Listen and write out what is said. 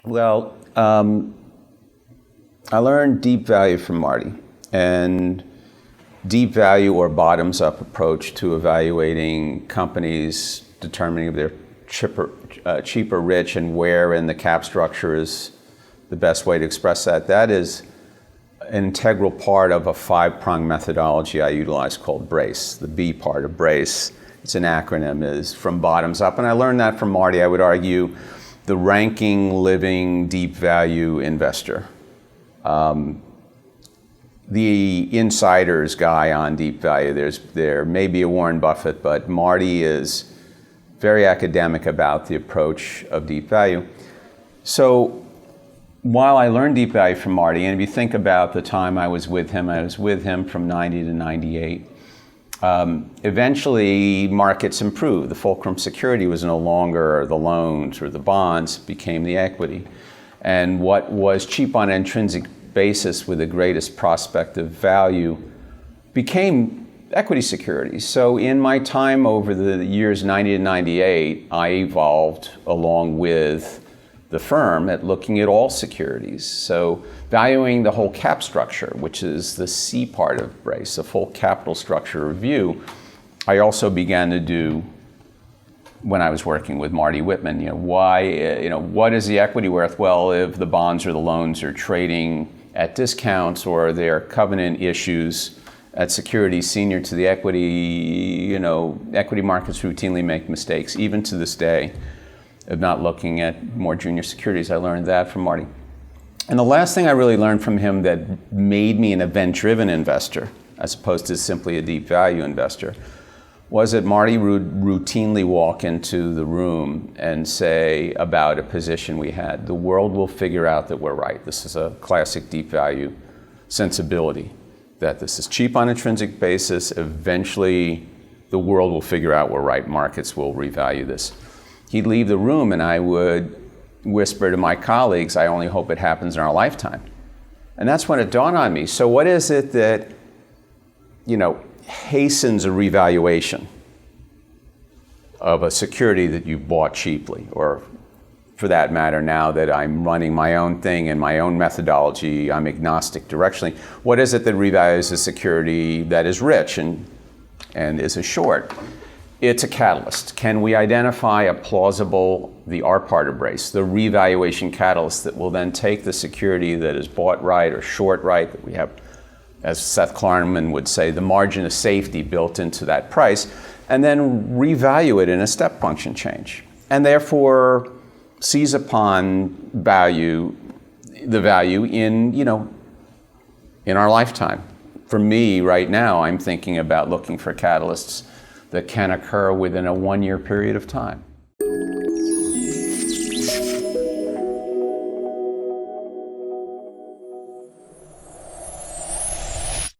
Well, I learned deep value from Marty, and deep value or bottoms-up approach to evaluating companies, determining if they're cheap or rich, and where in the cap structure is the best way to express that. That is an integral part of a five-pronged methodology I utilize called BRACE. The B part of BRACE, it's an acronym, is from bottoms up. And I learned that from Marty. I would argue the ranking, living, deep value investor. The insiders guy on deep value, there may be a Warren Buffett, but Marty is very academic about the approach of deep value. So while I learned deep value from Marty, and if you think about the time I was with him from 90 to 98. Eventually, markets improved. The fulcrum security was no longer the loans or the bonds, became the equity. And what was cheap on an intrinsic basis with the greatest prospect of value became equity securities. So in my time over the years 90 to 98, I evolved along with the firm at looking at all securities. So valuing the whole cap structure, which is the C part of BRACE, a full capital structure review, I also began to do when I was working with Marty Whitman. What is the equity worth? Well, if the bonds or the loans are trading at discounts or there are covenant issues at securities senior to the equity, equity markets routinely make mistakes, even to this day, of not looking at more junior securities. I learned that from Marty. And the last thing I really learned from him that made me an event-driven investor, as opposed to simply a deep value investor, was that Marty would routinely walk into the room and say about a position we had, the world will figure out that we're right. This is a classic deep value sensibility, that this is cheap on an intrinsic basis. Eventually, the world will figure out we're right. Markets will revalue this. He'd leave the room and I would whisper to my colleagues, I only hope it happens in our lifetime. And that's when it dawned on me. So what is it that, hastens a revaluation of a security that you bought cheaply? Or for that matter, now that I'm running my own thing and my own methodology, I'm agnostic directionally. What is it that revalues a security that is rich and is a short? It's a catalyst. Can we identify a plausible, the R part of BRACE, the revaluation catalyst that will then take the security that is bought right or short right, that we have, as Seth Klarman would say, the margin of safety built into that price, and then revalue it in a step function change. And therefore seize upon the value in our lifetime. For me right now, I'm thinking about looking for catalysts that can occur within a 1-year period of time.